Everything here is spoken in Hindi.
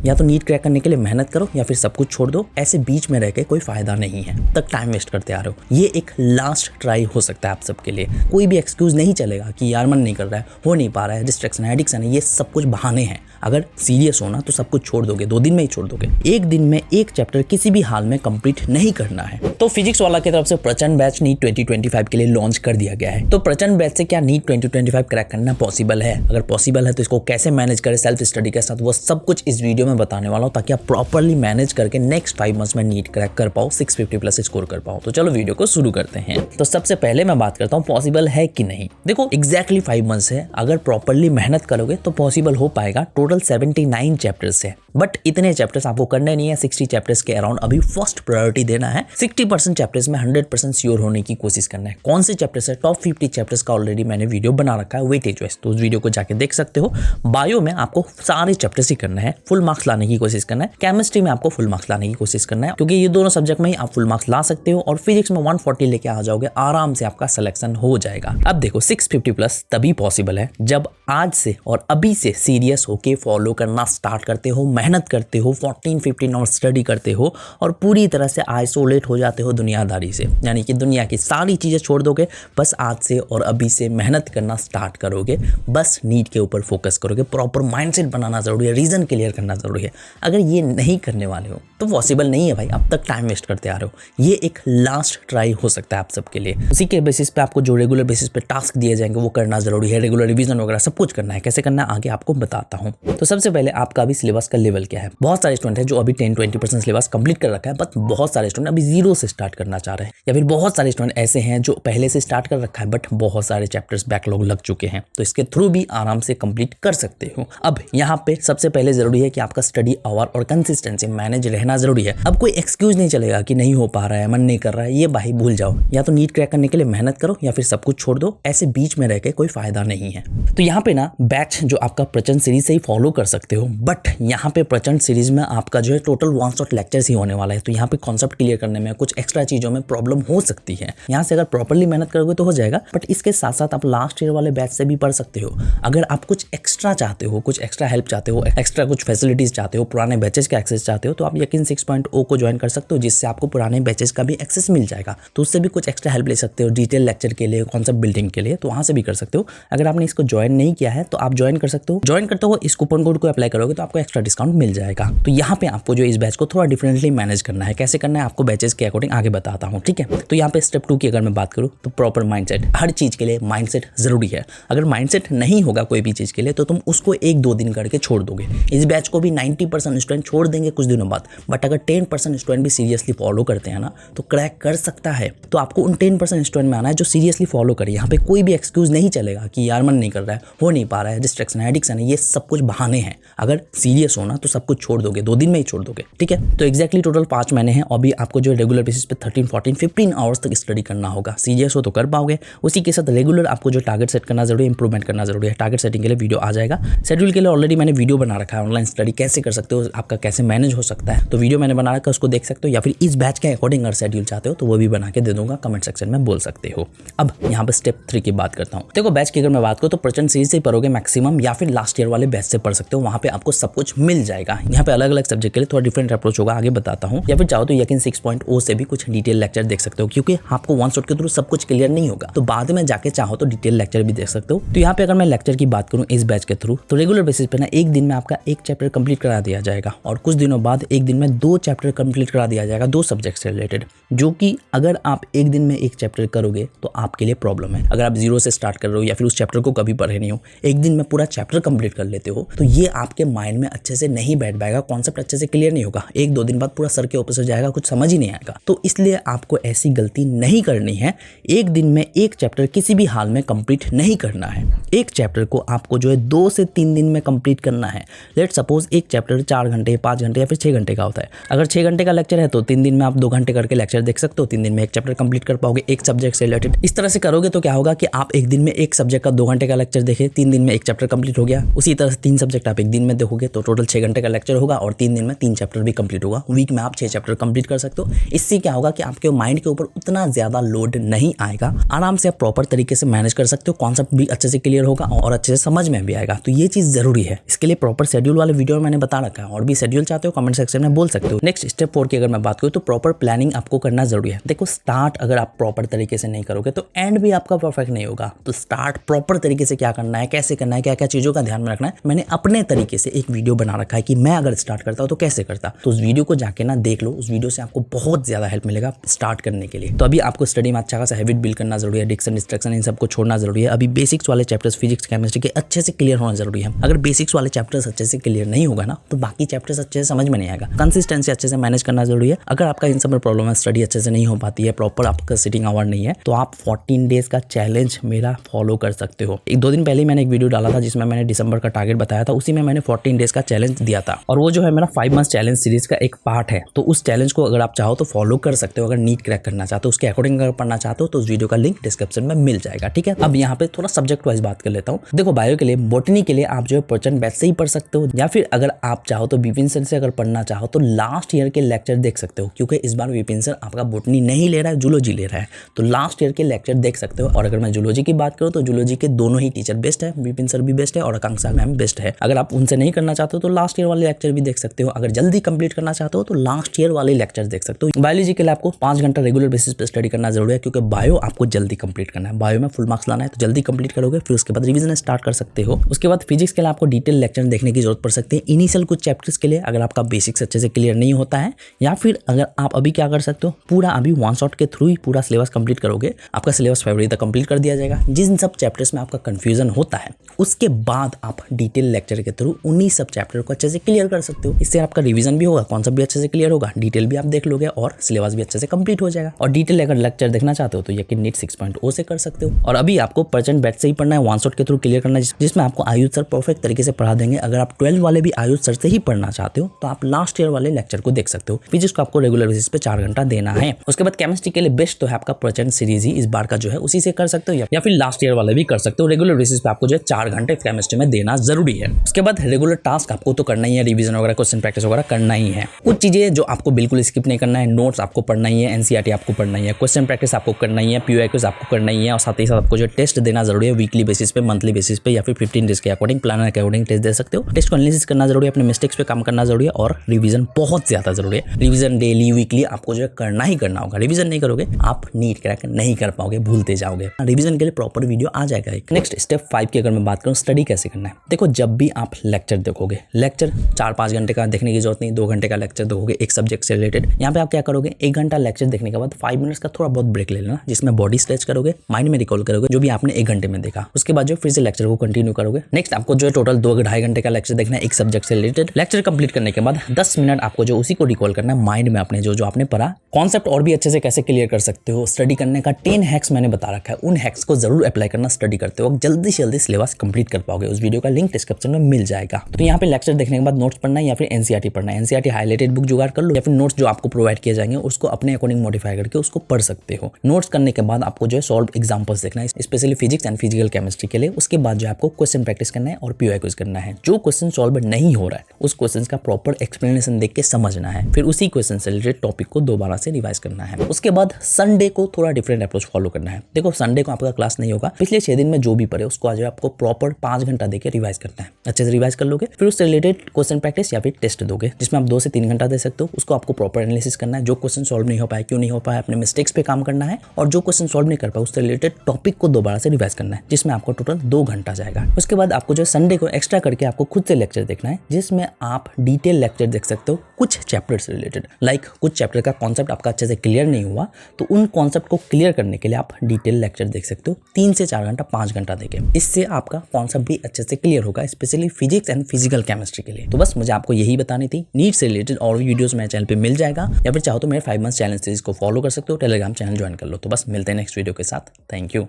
या तो नीट क्रैक करने के लिए मेहनत करो या फिर सब कुछ छोड़ दो। ऐसे बीच में रह के कोई फायदा नहीं है, तक टाइम वेस्ट करते आ रहे हो। ये एक लास्ट ट्राई हो सकता है आप सबके लिए। कोई भी एक्सक्यूज नहीं चलेगा कि यार मन नहीं कर रहा है, हो नहीं पा रहा है, डिस्ट्रैक्शन है, एडिक्शन है, ये सब कुछ बहाने हैं। अगर सीरियस हो ना तो सब कुछ छोड़ दोगे, 2 दिन में ही छोड़ दोगे। एक दिन में एक चैप्टर किसी भी हाल में कंप्लीट नहीं करना है। तो फिजिक्स वाला की तरफ से प्रचंड बैच नीट 2025 के लिए लॉन्च कर दिया गया है। तो प्रचंड बैच से क्या नीट 2025 क्रैक करना पॉसिबल है? अगर पॉसिबल है तो इसको कैसे मैनेज करें सेल्फ स्टडी के साथ, वो सब कुछ इस वीडियो में बताने वाला हूं, ताकि आप प्रॉपर्ली मैनेज करके नेक्स्ट 5 मंथ्स में नीट क्रैक कर पाओ, 650+ स्कोर कर पाओ। तो चलो वीडियो को शुरू करते हैं। तो सबसे पहले मैं बात करता हूँ पॉसिबल है कि नहीं। देखो एग्जैक्टली 5 मंथ्स है, अगर प्रॉपर्ली मेहनत करोगे तो पॉसिबल हो पाएगा। टोटल 79 चैप्टर्स है, बट इतने चैप्टर्स आपको करने नहीं है। 60 चैप्टर्स के अराउंड अभी फर्स्ट प्रायोरिटी देना है। 60% चैप्टर्स में 100% श्योर होने की कोशिश करना है। कौन से चैप्टर्स है? टॉप 50 चैप्टर्स का ऑलरेडी मैंने वीडियो बना रखा है वेटेज वाइज, तो उस वीडियो को जाके देख सकते हो। बायो में आपको सारे चैप्टर्स ही करना है, फुल मार्क्स लाने की कोशिश करना है। केमिस्ट्री में आपको फुल मार्क्स लाने की कोशिश करना है, क्योंकि ये दोनों सब्जेक्ट में ही आप फुल मार्क्स ला सकते हो। और फिजिक्स में 140 लेके आ जाओगे, आराम से आपका सिलेक्शन हो जाएगा। अब देखो 650+ तभी पॉसिबल है जब आज से और अभी से सीरियस होके फॉलो करना स्टार्ट करते हो, मेहनत करते हो, 14-15 आवर्स स्टडी करते हो और पूरी तरह से आइसोलेट हो जाते हो दुनियादारी से। यानी कि दुनिया की सारी चीजें छोड़ दोगे, बस आज से और अभी से मेहनत करना स्टार्ट करोगे, बस नीट के ऊपर फोकस करोगे। प्रॉपर माइंडसेट बनाना जरूरी है, रीजन क्लियर करना जरूरी है। अगर ये नहीं करने वाले हो तो पॉसिबल नहीं है भाई, अब तक टाइम वेस्ट करते आ रहे हो। ये एक लास्ट ट्राई हो सकता है आप सबके लिए। उसी के बेसिस पे आपको जो रेगुलर बेसिस पे टास्क दिए जाएंगे वो करना जरूरी है। रेगुलर रिवीजन वगैरह सब कुछ करना है। कैसे करना है आगे आपको बताता हूँ। तो सबसे पहले आपका अभी सिलेबस का लेवल क्या है। बहुत सारे स्टूडेंट हैं जो अभी 10-20% सिलेबस कंप्लीट कर रखा है, बट बहुत सारे स्टूडेंट अभी 0 से स्टार्ट करना चाह रहे हैं, या फिर बहुत सारे स्टूडेंट ऐसे हैं जो पहले से स्टार्ट कर रखा है बट बहुत सारे चैप्टर्स बैकलॉग लग चुके हैं। तो इसके थ्रू भी आराम से कंप्लीट कर सकते हो। अब यहाँ पे सबसे पहले जरूरी है कि आपका स्टडी आवर और कंसिस्टेंसी मैनेज रहना जरूरी है। अब कोई एक्सक्यूज नहीं चलेगा कि नहीं हो पा रहा है, मन नहीं कर रहा है, ये भाई भूल जाओ। या तो नीट क्रैक करने के लिए मेहनत करो या फिर सब कुछ छोड़ दो। ऐसे बीच में रह के कोई फायदा नहीं है। तो यहाँ पे ना बैच जो आपका प्रचंड सीरीज से ही फॉलो कर सकते हो, बट यहाँ पे प्रचंड सीरीज में आपका जो है टोटल 1 शॉट लेक्चर्स ही होने वाला है। तो यहाँ पे कॉन्सेप्ट क्लियर करने में कुछ एक्स्ट्रा चीजों में प्रॉब्लम हो सकती है। यहाँ से अगर प्रॉपर्ली मेहनत करोगे तो हो जाएगा, बट इसके साथ साथ आप लास्ट ईयर वाले बैच से भी पढ़ सकते हो। अगर आप कुछ एक्स्ट्रा चाहते हो, कुछ एक्स्ट्रा हेल्प चाहते हो, एक्स्ट्रा कुछ फैसिलिटीज चाहते हो, पुराने बैचेस का एक्सेस चाहते हो, तो आप यकीन 6.0 को ज्वाइन कर सकते हो, जिससे आपको पुराने बैचेस का भी एक्सेस मिल जाएगा। तो उससे भी कुछ एक्स्ट्रा हेल्प ले सकते हो, डिटेल लेक्चर के लिए, कॉन्सेप्ट बिल्डिंग के लिए, तो वहां से भी कर सकते हो। अगर आपने इसको ज्वाइन नहीं किया है तो आप ज्वाइन कर सकते हो। ज्वाइन करते हो इस कूपन कोड को अप्लाई करोगे तो आपको एक्स्ट्रा डिस्काउंट मिल जाएगा। तो यहाँ पे आपको जो इस बैच को थोड़ा डिफरेंटली मैनेज करना है। कैसे करना है आपको बैचेस के अकॉर्डिंग आगे बताता हूँ, ठीक है। तो यहाँ पे स्टेप 2 की अगर मैं बात करूँ तो प्रॉपर माइंडसेट। हर चीज के लिए माइंडसेट जरूरी है। अगर माइंडसेट नहीं होगा कोई भी चीज के लिए तो तुम उसको 1-2 दिन करके छोड़ दोगे। इस बैच को भी 90% स्टूडेंट छोड़ देंगे कुछ दिनों बाद, बट अगर 10% स्टूडेंट भी सीरियसली फॉलो करते हैं ना तो क्रैक कर सकता है। तो आपको उन 10% स्टूडेंट में आना है जो सीरियसली फॉलो करे। यहाँ पे कोई भी एक्सक्यूज नहीं चलेगा कि यार मन नहीं कर रहा है, हो नहीं पा रहा है, डिस्ट्रैक्शन है, एडिक्शन है, ये सब कुछ बहाने हैं। अगर सीरियस हो ना तो सब कुछ छोड़ दोगे, 2 दिन में ही छोड़ दोगे, ठीक है। तो एक्जैक्टली टोटल 5 महीने हैं। अभी आपको जो रेगुलर बेसिस पे 13, 14, 15 आवर्स तक स्टडी करना होगा। सीरियस हो तो कर पाओगे। उसी के साथ रेगुलर आपको जो टारगेट सेट करना जरूरी है, इंप्रूवमेंट करना जरूरी है। टारगेट सेटिंग के लिए वीडियो आ जाएगा। शेड्यूल के लिए ऑलरेडी मैंने वीडियो बना रखा है, ऑनलाइन स्टडी कैसे कर सकते हो, आपका कैसे मैनेज हो सकता है, तो वीडियो मैंने बना रखा है, उसको देख सकते हो। या फिर इस बैच के अकॉर्डिंग अगर शेड्यूल चाहते हो तो वो भी बना के दे दूंगा, कमेंट सेक्शन में बोल सकते हो। अब यहाँ पे स्टेप 3 की बात करता हूँ। देखो बैच की अगर मैं बात करूँ तो प्रचंड सीरीज से पढ़ोगे मैक्सिमम, या फिर लास्ट ईयर वाले बैच से पढ़ सकते हो। वहाँ पे आपको सब कुछ मिल जाएगा। यहाँ पे अलग अलग सब्जेक्ट के लिए थोड़ा डिफरेंट अप्रोच होगा, आगे बताता हूँ। या फिर चाहो तो यकीन 6.0 से भी कुछ डिटेल लेक्चर देख सकते हो, क्योंकि आपको 1 शॉट के थ्रू सब कुछ क्लियर नहीं होगा, तो बाद में जाके चाहो तो डिटेल लेक्चर भी देख सकते हो। तो यहाँ पे अगर मैं लेक्चर की बात करूँ इस बैच के थ्रू तो रेगुलर बेसिस पे ना एक दिन में आपका 1 चैप्टर कंप्लीट करा दिया जाएगा, और कुछ दिनों बाद एक दिन में 2 चैप्टर कंप्लीट करा दिया जाएगा, 2 सब्जेक्ट से रिलेटेड। जो कि अगर आप एक दिन में 1 चैप्टर करोगे तो आपके लिए प्रॉब्लम है। अगर आप 0 से स्टार्ट कर रहे हो या फिर उस चैप्टर को कभी पढ़े नहीं हो, एक दिन में पूरा चैप्टर कंप्लीट कर लेते हो, तो ये आपके माइंड में अच्छे से नहीं बैठ पाएगा, कॉन्सेप्ट अच्छे से क्लियर नहीं होगा। 1-2 दिन बाद पूरा सर के ऊपर से जाएगा, कुछ समझ ही नहीं आएगा। तो इसलिए आपको ऐसी गलती नहीं करनी है। एक दिन में 1 चैप्टर किसी भी हाल में कंप्लीट नहीं करना है। 1 चैप्टर को आपको जो है 2 से 3 दिन में कंप्लीट करना है। लेट सपोज 1 चैप्टर 4 घंटे, 5 घंटे या फिर 6 घंटे का होता है। अगर 6 घंटे का लेक्चर है तो 3 दिन में आप 2 घंटे करके लेक्चर देख सकते हो। 3 दिन में 1 चैप्टर कंप्लीट कर पाओगे एक सब्जेक्ट से रिलेटेड। इस तरह से करोगे तो क्या होगा कि आप एक दिन में 1 सब्जेक्ट का 2 घंटे का लेक्चर देखे, 3 दिन में 1 चैप्टर कंप्लीट हो गया। उसी तरह से 3 सब्जेक्ट आप एक दिन में देखोगे तो टोटल 6 घंटे का लेक्चर होगा और 3 दिन में 3 चैप्टर भी कंप्लीट होगा। वीक में आप 6 चैप्टर कंप्लीट कर सकते हो। इससे क्या होगा कि आपके माइंड के ऊपर उतना ज्यादा लोड नहीं आएगा, आराम से आप प्रॉपर तरीके से मैनेज कर सकते हो, कॉन्सेप्ट भी अच्छे से क्लियर होगा और अच्छे से समझ में भी आएगा। तो ये चीज जरूरी है। इसके लिए प्रॉपर शेड्यूल वाले वीडियो में मैंने बता रखा है, और भी शेड्यूल चाहते हो कमेंट सेक्शन में बोल सकते हो। नेक्स्ट स्टेप 4 की अगर मैं बात करूँ तो प्रॉपर प्लानिंग आपको करना जरूरी है। देखो स्टार्ट अगर आप प्रॉपर तरीके से नहीं करोगे तो एंड भी आपका परफेक्ट नहीं होगा। तो स्टार्ट प्रॉपर तरीके से क्या करना है, कैसे करना है, क्या क्या चीजों का ध्यान में रखना है, मैंने अपने तरीके से एक वीडियो बना रखा है कि मैं अगर स्टार्ट करता हूं तो कैसे करता। तो उस वीडियो को जाके ना देख लो, उस वीडियो से आपको बहुत ज्यादा हेल्प मिलेगा स्टार्ट करने के लिए। तो अभी आपको स्टडी में अच्छा खासा हैबिट बिल्ड करना जरूरी है, डिक्शन डिस्ट्रैक्शन इन सबको छोड़ना जरूरी है। अभी बेसिक्स वाले चैप्टर्स फिजिक्स केमिस्ट्री के अच्छे से क्लियर होना जरूरी है। अगर बेसिक्स वाले चैप्टर्स अच्छे से क्लियर नहीं होगा ना तो बाकी चैप्टर्स अच्छे से समझ में नहीं आएगा। कंसिस्टेंसी अच्छे से मैनेज करना जरूरी है। अगर आपका इन सब में प्रॉब्लम है, स्टडी अच्छे से नहीं हो पाती है, प्रॉपर आपका सिटिंग आवर नहीं है, तो आप 14 डेज का चैलेंज मेरा फॉलो कर सकते हो। 1-2 दिन पहले मैंने एक वीडियो डाला था जिसमें मैंने दिसंबर का टारगेट बताया था, उसी में मैंने 14 डेज का चैलेंज दिया था, और वो जो है मेरा 5 मंथ चैलेंज सीरीज का एक पार्ट है। तो उस चैलेंज को अगर आप चाहो तो फॉलो कर सकते हो। अगर नीट क्रैक करना चाहते हो, उसके अकॉर्डिंग अगर पढ़ना चाहते हो तो उस वीडियो का लिंक डिस्क्रिप्शन में मिल जाएगा, ठीक है। अब यहाँ पे थोड़ा सब्जेक्ट वाइज बात कर लेता हूँ। देखो बायो के लिए, बॉटनी के लिए आप जो है प्रचंड बैच से ही पढ़ सकते हो, या फिर अगर आप चाहो तो विपिन सर से अगर पढ़ना चाहो तो लास्ट ईयर के लेक्चर देख सकते हो, क्योंकि इस बार विपिन सर आपका बॉटनी नहीं ले रहा है, जूलॉजी ले रहा है। तो लास्ट ईयर के लेक्चर देख सकते हो। और अगर मैं जूलॉजी की बात करूँ तो जूलॉजी के दोनों ही टीचर बेस्ट है, विपिन सर भी बेस्ट है और आकांक्षा मैम बेस्ट है। अगर आप उनसे नहीं करना चाहते हो तो लास्ट ईयर वाले लेक्चर भी देख सकते हो। अगर जल्दी कंप्लीट करना चाहते हो तो लास्ट ईयर वाले लेक्चर देख सकते हो। बायोलॉजी के लिए आपको 5 घंटा रेगुलर बेसिस पे स्टडी करना जरूरी है, क्योंकि बायो आपको जल्दी कंप्लीट करना है। बायो में फुल मार्क्स लाना है तो जल्दी कंप्लीट करोगे, फिर उसके बाद रिवीजन स्टार्ट कर सकते हो। उसके बाद फिजिक्स के लिए आपको डिटेल लेक्चर देखने की जरूरत पड़ सकती है। इनिशियल कुछ चैप्टर्स के लिए अगर आपका बेसिक्स अच्छे से क्लियर नहीं होता है, या फिर अगर आप अभी क्या कर सकते हो, पूरा अभी वन शॉट के थ्रू ही पूरा सिलेबस कंप्लीट करोगे, आपका सिलेबस फरवरी तक कंप्लीट कर दिया जाएगा। जिन सब चैप्टर्स में आपका कंफ्यूजन होता है उसके बाद आप डिटेल लेक्चर के थ्रू उन्हीं सब चैप्टर को अच्छे से क्लियर कर सकते हो। इससे आपका रिवीजन भी होगा, कॉन्सेप्ट भी अच्छे से क्लियर होगा, डिटेल भी आप देख लोगे और सिलेबस भी अच्छे से कंप्लीट हो जाएगा। और डिटेल अगर लेक्चर देखना चाहते हो तो यकीन नीट 6.0 से कर सकते हो। और अभी आपको परसेंट बैच से ही पढ़ना है, वन शॉट के थ्रू क्लियर करना है, जिसमें आपको आयुष सर परफेक्ट तरीके से पढ़ा देंगे। अगर आप 12 वाले भी आयुष सर से ही पढ़ना चाहते हो तो आप लास्ट ईयर वाले लेक्चर को देख सकते हो। फिजिक्स को आपको रेगुलर बेसिस पे 4 घंटा देना है। उसके बाद केमिस्ट्री के लिए बेस्ट तो है आपका प्रचंड सीरीज ही इस बार का जो है उसी से कर सकते हो, या फिर लास्ट ईयर वाले भी कर सकते हो। रेगुलर बेसिस पे आपको जो है 4 घंटे केमिस्ट्री में देना जरूरी है। उसके बाद रेगुलर टास्क आपको तो करना ही है, रिवीजन वगैरह क्वेश्चन प्रैक्टिस वगैरह करना ही है। कुछ चीजें जो आपको बिल्कुल स्किप नहीं करना है, नोट्स आपको पढ़ना ही है, एनसीईआरटी आपको पढ़ना ही है, क्वेश्चन प्रैक्टिस आपको करना ही है, पीओक्यूज आपको करना ही है, और साथ ही साथ आपको जो टेस्ट देना जरूरी है वीकली बेसिस पे, मंथली बेसिस पे, या फिर 15 डेज के अकॉर्डिंग, प्लानर के अकॉर्डिंग टेस्ट दे सकते हो। टेस्ट को एनालिसिस करना जरूरी है, अपने मिस्टेक्स पे काम करना जरूरी है, और रिवीजन बहुत ज्यादा जरूरी है। रिवीजन डेली वीकली आपको जो है करना ही करना होगा। रिवीजन नहीं करोगे आप नीट क्रैक नहीं कर पाओगे, भूलते जाओगे। रिवीजन के लिए प्रॉपर वीडियो आ जाएगा एक। नेक्स्ट स्टेप 5 की अगर मैं बात करूँ, स्टडी कैसे करना है। देखो जब भी आप लेक्चर देखोगे, लेक्चर 4-5 घंटे का देखने की जरूरत नहीं, 2 घंटे का लेक्चर देखोगे एक सब्जेक्ट से रिलेटेड। यहाँ पे आप क्या करोगे, 1 घंटा लेक्चर देखने के बाद 5 मिनट्स का थोड़ा बहुत ब्रेक ले लेना, जिसमें बॉडी स्ट्रेच करोगे, माइंड में रिकॉल करोगे जो भी आपने 1 घंटे में देखा। उसके बाद जो फिर से लेक्चर को कंटिन्यू करोगे। नेक्स्ट आपको जो है टोटल 2-2.5 घंटे का लेक्चर देखना है एक सब्जेक्ट से रिलेटेड। लेक्चर कंप्लीट करने के बाद 10 मिनट आपको जो उसी को रिकॉल करना है माइंड में, अपने जो आपने पढ़ा कॉन्सेप्ट और भी अच्छे से कैसे क्लियर कर सकते हो। स्टडी करने का 10 हैक्स मैंने बता रखा है, उन हैक्स को जरूर अप्लाई करना। स्टडी करते हो जल्दी से जल्दी सिलेबस कंप्लीट कर पाओगे। उस वीडियो का लिंक डिस्क्रिप्शन में मिल जाएगा। तो यहाँ पे लेक्चर देखने के बाद नोट्स पढ़ना है या फिर एनसीईआरटी पढ़ना है। एनसीईआरटी हाईलाइटेड बुक जुगाड़ कर लो, या फिर नोट्स जो आपको प्रोवाइड किए जाएंगे उसको अपने अकॉर्डिंग मॉडिफाई करके उसको पढ़ सकते हो। नोट्स करने के बाद आपको जो है सॉल्व एग्जांपल्स देखना है, specially physics and physical chemistry के लिए। उसके बाद जो आपको क्वेश्चन प्रैक्टिस करना है और पीओक्यूज करना है। जो क्वेश्चन सॉल्व नहीं हो रहा है उस क्वेश्चन का प्रॉपर एक्सप्लेनेशन देख के समझना है, फिर उसी क्वेश्चन से रिलेटेड टॉपिक को दोबारा से रिवाइज करना है। उसके बाद संडे को थोड़ा डिफरेंट अप्रोच फॉलो करना है। देखो संडे को आपका क्लास नहीं होगा, पिछले 6 दिन में जो भी पढ़े उसको आज आपको प्रॉपर 5 घंटा देके रिवाइज करना है। अच्छे से रिवाइज कर लोगे, फिर उससे रिलेटेड क्वेश्चन प्रैक्टिस या फिर टेस्ट दोगे, जिसमें आप 2 से 3 घंटा दे सकते हो। उसको आपको प्रॉपर एनालिसिस करना है। जो क्वेश्चन सॉल्व नहीं हो पाए, क्यों नहीं हो पाए, अपने मिस्टेक्स पे काम करना है, और जो क्वेश्चन सॉल्व नहीं कर पाए उससे रिलेटेड टॉपिक को दोबारा से रिवाइज करना है, जिसमें आपको टोटल 2 घंटा जाएगा। उसके बाद आपको जो संडे को एक्स्ट्रा करके आपको खुद से लेक्चर देखना है, जिसमें आप डिटेल लेक्चर देख सकते हो कुछ चैप्टर से रिलेटेड। लाइक कुछ चैप्टर का कॉन्सेप्ट आपका अच्छे से क्लियर नहीं हुआ तो उन कॉन्सेप्ट को क्लियर करने के लिए आप डिटेल लेक्चर देख सकते हो 3 से 4 घंटा 5 घंटा देके। इससे आपका कॉन्सेप्ट भी अच्छे से क्लियर होगा, specially physics and physical chemistry के लिए। तो बस मुझे आपको यही बतानी थी। नीट से रिलेटेड और भी वीडियोस मेरे चैनल पे मिल जाएगा, या फिर चाहो तो मेरे 5 मंथ चैलेंज सीरीज को फॉलो कर सकते हो, टेलीग्राम चैनल ज्वाइन कर लो। तो बस मिलते हैं नेक्स्ट वीडियो के साथ। Thank you.